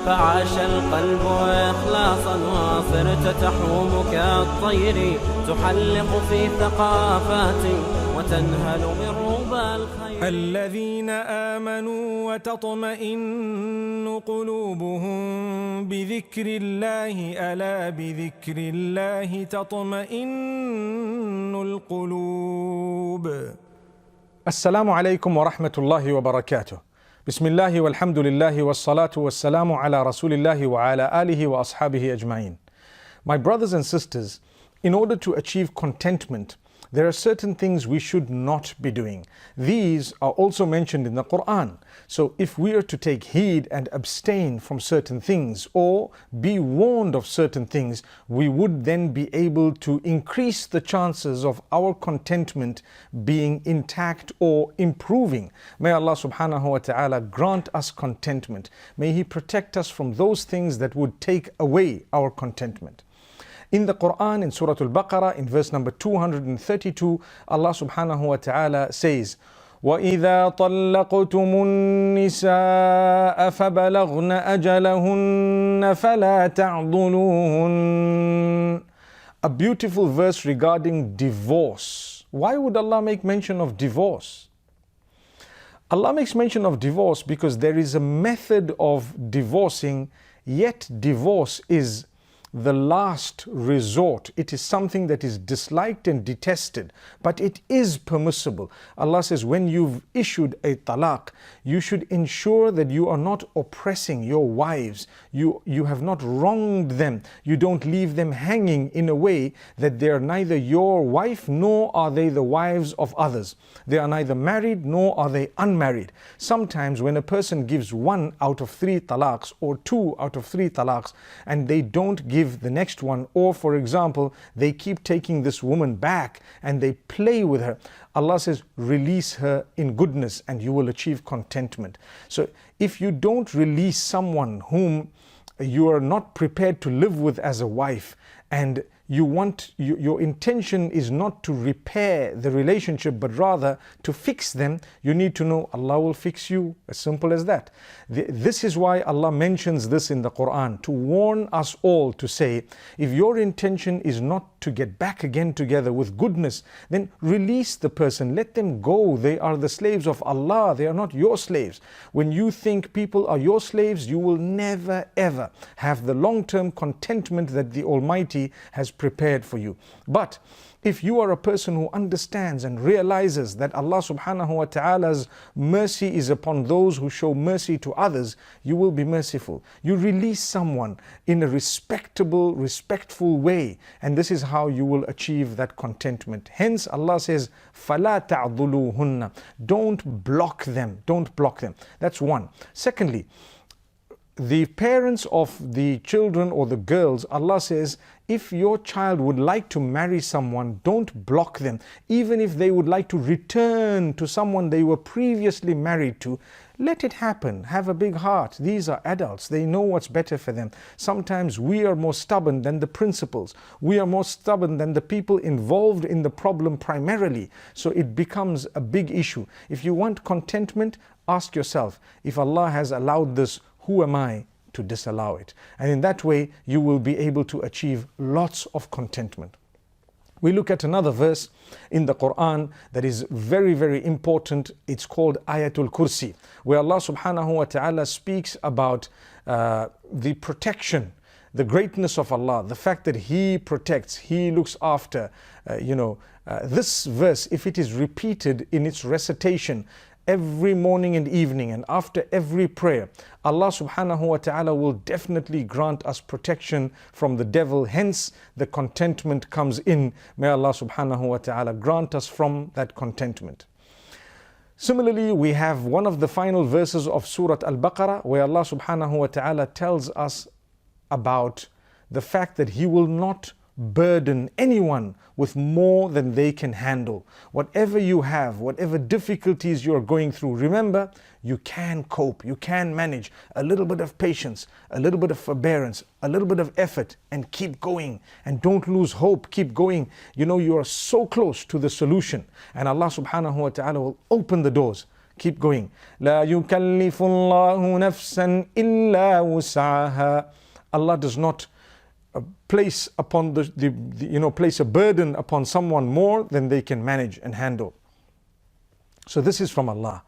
فعاش القلب إخلاصا وصرت تحوم كالطير تحلق في ثقافات وتنهل من ربى الخير. الذين آمنوا وتطمئن قلوبهم بذكر الله ألا بذكر الله تطمئن القلوب. السلام عليكم ورحمة الله وبركاته. بسم الله والحمد لله والصلاة والسلام على رسول الله وعلى آله وأصحابه أجمعين. My brothers and sisters, in order to achieve contentment, there are certain things we should not be doing. These are also mentioned in the Quran. So if we are to take heed and abstain from certain things or be warned of certain things, we would then be able to increase the chances of our contentment being intact or improving. May Allah subhanahu wa ta'ala grant us contentment. May He protect us from those things that would take away our contentment. In the Quran, in Surah Al-Baqarah, in verse number 232, Allah subhanahu wa ta'ala says, وَإِذَا طَلَّقْتُمُ النِّسَاءَ فَبَلَغْنَ أَجَلَهُنَّ فَلَا تَعْضُلُوهُنَّ. A beautiful verse regarding divorce. Why would Allah make mention of divorce? Allah makes mention of divorce because there is a method of divorcing, yet divorce is the last resort. It is something that is disliked and detested, but it is permissible. Allah says when you've issued a talaq, you should ensure that you are not oppressing your wives. You have not wronged them. You don't leave them hanging in a way that they are neither your wife nor are they the wives of others. They are neither married nor are they unmarried. Sometimes when a person gives 1 out of 3 talaqs or 2 out of 3 talaqs and they don't give the next one, or for example they keep taking this woman back and they play with her, Allah says release her in goodness and you will achieve contentment. So if you don't release someone whom you are not prepared to live with as a wife, and your intention is not to repair the relationship but rather to fix them, you need to know Allah will fix you. As simple as that. This is why Allah mentions this in the Quran, to warn us all, to say if your intention is not to get back again together with goodness, then release the person, let them go. They are the slaves of Allah, they are not your slaves. When you think people are your slaves, you will never ever have the long-term contentment that the Almighty has prepared for you. But if you are a person who understands and realizes that Allah subhanahu wa ta'ala's mercy is upon those who show mercy to others, you will be merciful. You release someone in a respectable, respectful way, and this is how you will achieve that contentment. Hence Allah says, فَلَا تَعْضُلُوهُنَّ. Don't block them. Don't block them. That's one. Secondly, the parents of the children or the girls, Allah says, if your child would like to marry someone, don't block them. Even if they would like to return to someone they were previously married to, let it happen. Have a big heart. These are adults. They know what's better for them. Sometimes we are more stubborn than the principals. We are more stubborn than the people involved in the problem primarily. So it becomes a big issue. If you want contentment, ask yourself, if Allah has allowed this, who am I to disallow it? And in that way, you will be able to achieve lots of contentment. We look at another verse in the Quran that is very, very important. It's called Ayatul Kursi, where Allah subhanahu wa ta'ala speaks about the protection, the greatness of Allah, the fact that He protects, He looks after. This verse, if it is repeated in its recitation every morning and evening and after every prayer, Allah subhanahu wa ta'ala will definitely grant us protection from the devil. Hence the contentment comes in. May Allah subhanahu wa ta'ala grant us from that contentment. Similarly, we have one of the final verses of Surah Al-Baqarah where Allah subhanahu wa ta'ala tells us about the fact that He will not burden anyone with more than they can handle. Whatever you have, whatever difficulties you're going through, remember, you can cope, you can manage. A little bit of patience, a little bit of forbearance, a little bit of effort, and keep going. And don't lose hope, keep going. You know, you are so close to the solution. And Allah subhanahu wa ta'ala will open the doors. Keep going. لا يكلف الله نفسا إلا وسعها. Allah does not place upon place a burden upon someone more than they can manage and handle. So this is from Allah.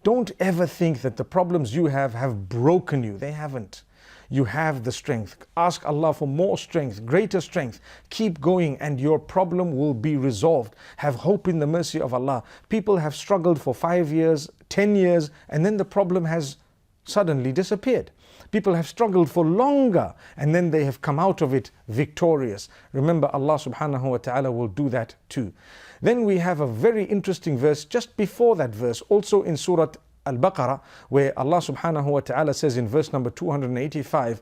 Don't ever think that the problems you have broken you. They haven't. You have the strength. Ask Allah for more strength, greater strength. Keep going and your problem will be resolved. Have hope in the mercy of Allah. People have struggled for 5 years, 10 years, and then the problem has suddenly disappeared. People have struggled for longer and then they have come out of it victorious. Remember, Allah subhanahu wa ta'ala will do that too. Then we have a very interesting verse just before that verse, also in Surah Al-Baqarah, where Allah subhanahu wa ta'ala says in verse number 285,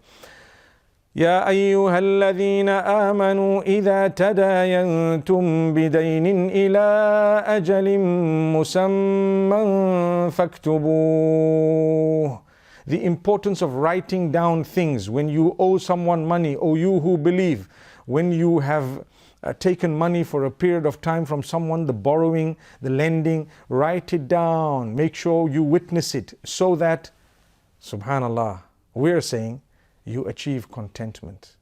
يا أيها الذين آمنوا إذا تداينتم بدين إلى أجل مسمى فاكتبوه. The importance of writing down things when you owe someone money, or you who believe, when you have taken money for a period of time from someone, the borrowing, the lending, write it down. Make sure you witness it so that, subhanallah, we're saying you achieve contentment.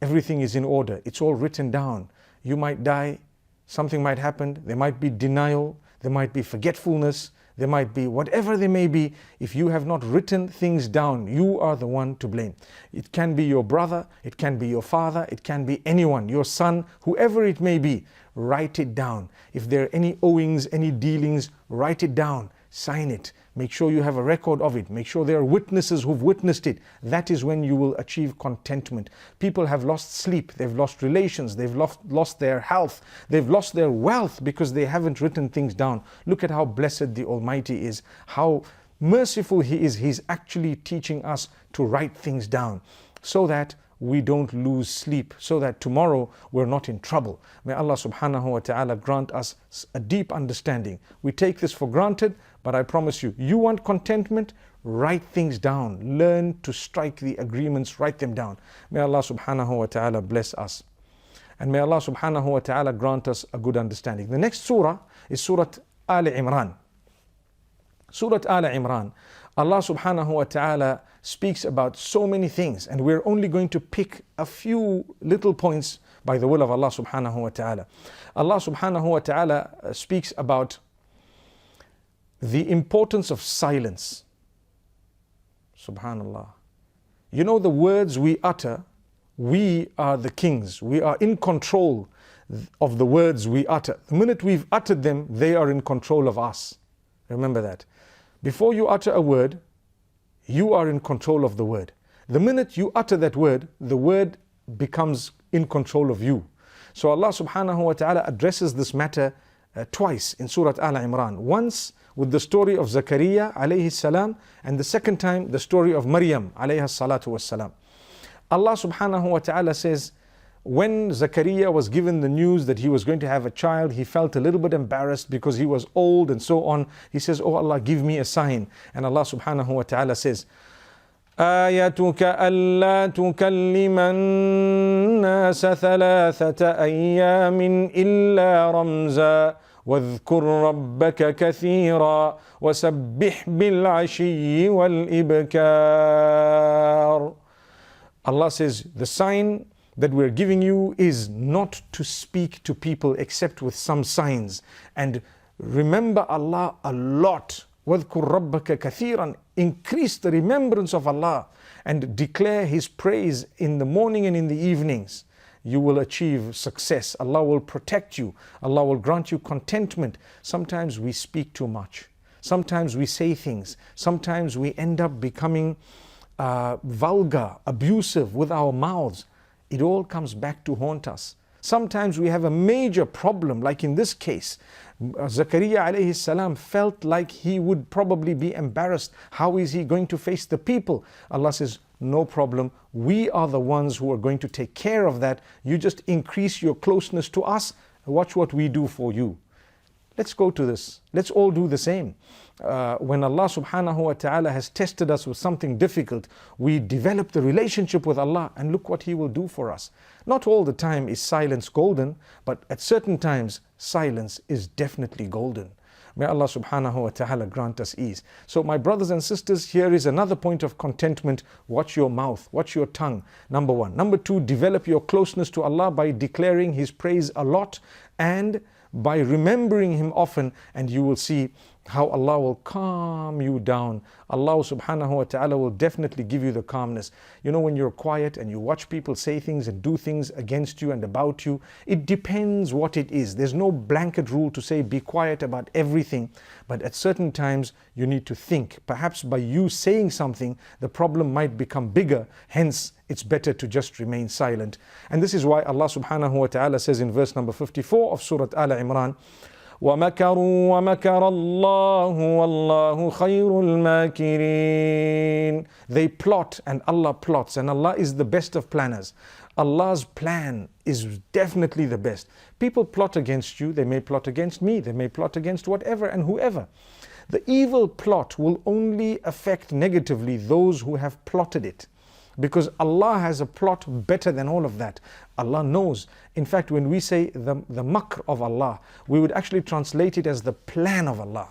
Everything is in order. It's all written down. You might die, something might happen, there might be denial, there might be forgetfulness, there might be whatever they may be. If you have not written things down, you are the one to blame. It can be your brother, it can be your father, it can be anyone, your son, whoever it may be. Write it down. If there are any owings, any dealings, write it down. Sign it. Make sure you have a record of it. Make sure there are witnesses who've witnessed it. That is when you will achieve contentment. People have lost sleep, they've lost relations, they've lost their health, they've lost their wealth because they haven't written things down. Look at how blessed the Almighty is, how merciful He is. He's actually teaching us to write things down so that we don't lose sleep, so that tomorrow we're not in trouble. May Allah subhanahu wa ta'ala grant us a deep understanding. We take this for granted, but I promise you, you want contentment? Write things down. Learn to strike the agreements, write them down. May Allah subhanahu wa ta'ala bless us. And may Allah subhanahu wa ta'ala grant us a good understanding. The next surah is Surah Al Imran. Surah Al Imran, Allah subhanahu wa ta'ala speaks about so many things, and we're only going to pick a few little points by the will of Allah subhanahu wa ta'ala. Allah subhanahu wa ta'ala speaks about the importance of silence. Subhanallah. You know, the words we utter, we are the kings. We are in control of the words we utter. The minute we've uttered them, they are in control of us. Remember that. Before you utter a word, you are in control of the word. The minute you utter that word, the word becomes in control of you. So Allah subhanahu wa ta'ala addresses this matter twice in Surah Al Imran. Once with the story of Zakaria alayhi salam, and the second time the story of Maryam alayha salatu wassalam. Allah subhanahu wa ta'ala says, when Zakaria was given the news that he was going to have a child, he felt a little bit embarrassed because he was old and so on. He says, oh Allah, give me a sign. And Allah subhanahu wa ta'ala says, آيَتُكَ أَلَّا تُكَلِّمَ النَّاسَ ثَلَاثَةَ أَيَّامٍ إِلَّا رَمْزًا وَاذْكُرْ رَبَّكَ كَثِيرًا وَسَبِّحْ بِالْعَشِيِّ وَالْإِبْكَارِ. Allah says, the sign that we're giving you is not to speak to people except with some signs. And remember Allah a lot. وَاذْكُرْ رَبَّكَ كَثِيرًا. Increase the remembrance of Allah and declare His praise in the morning and in the evenings. You will achieve success. Allah will protect you. Allah will grant you contentment. Sometimes we speak too much. Sometimes we say things. Sometimes we end up becoming vulgar, abusive with our mouths. It all comes back to haunt us. Sometimes we have a major problem, like in this case. Zakaria alayhi salam felt like he would probably be embarrassed. How is he going to face the people? Allah says, no problem. We are the ones who are going to take care of that. You just increase your closeness to us. Watch what we do for you. Let's go to this. Let's all do the same. When Allah subhanahu wa ta'ala has tested us with something difficult, we develop the relationship with Allah, and look what He will do for us. Not all the time is silence golden, but at certain times silence is definitely golden. May Allah subhanahu wa ta'ala grant us ease. So my brothers and sisters, here is another point of contentment. Watch your mouth, watch your tongue, number one. Number two, develop your closeness to Allah by declaring His praise a lot and by remembering Him often, and you will see how Allah will calm you down. Allah subhanahu wa ta'ala will definitely give you the calmness. You know, when you're quiet and you watch people say things and do things against you and about you, it depends what it is. There's no blanket rule to say be quiet about everything, but at certain times you need to think. Perhaps by you saying something, the problem might become bigger. Hence, it's better to just remain silent. And this is why Allah subhanahu wa ta'ala says in verse number 54 of Surah Al Imran, وَمَكَرُوا وَمَكَرَ اللَّهُ وَاللَّهُ خَيْرُ الْمَاكِرِينَ. They plot and Allah plots, and Allah is the best of planners. Allah's plan is definitely the best. People plot against you, they may plot against me, they may plot against whatever and whoever. The evil plot will only affect negatively those who have plotted it, because Allah has a plot better than all of that. Allah knows. In fact, when we say the makr of Allah, we would actually translate it as the plan of Allah.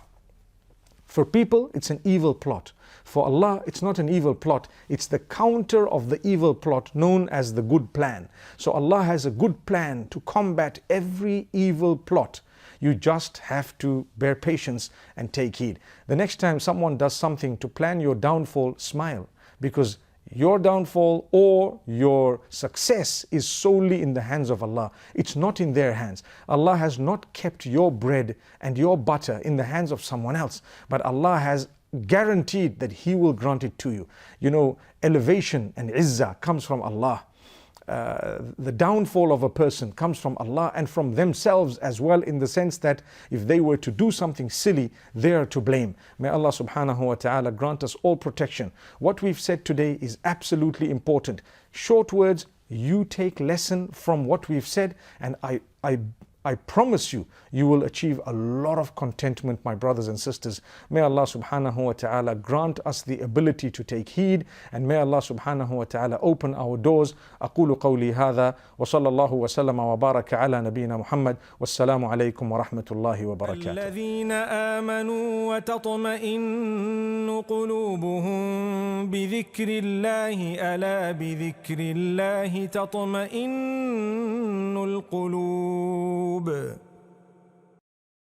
For people, it's an evil plot. For Allah, it's not an evil plot. It's the counter of the evil plot known as the good plan. So Allah has a good plan to combat every evil plot. You just have to bear patience and take heed. The next time someone does something to plan your downfall, smile, because your downfall or your success is solely in the hands of Allah. It's not in their hands. Allah has not kept your bread and your butter in the hands of someone else, but Allah has guaranteed that He will grant it to you. You know, elevation and izzah comes from Allah. The downfall of a person comes from Allah and from themselves as well, in the sense that if they were to do something silly, they are to blame. May Allah subhanahu wa ta'ala grant us all protection. What we've said today is absolutely important. Short words, you take lesson from what we've said, and I promise you, you will achieve a lot of contentment, my brothers and sisters. May Allah subhanahu wa ta'ala grant us the ability to take heed, and may Allah subhanahu wa ta'ala open our doors. أقول قولي هذا وصلى الله وسلم وبارك على نبينا محمد والسلام عليكم ورحمة الله وبركاته. الذين آمنوا وتطمئن قلوبهم بذكر الله ألا بذكر الله تطمئن القلوب.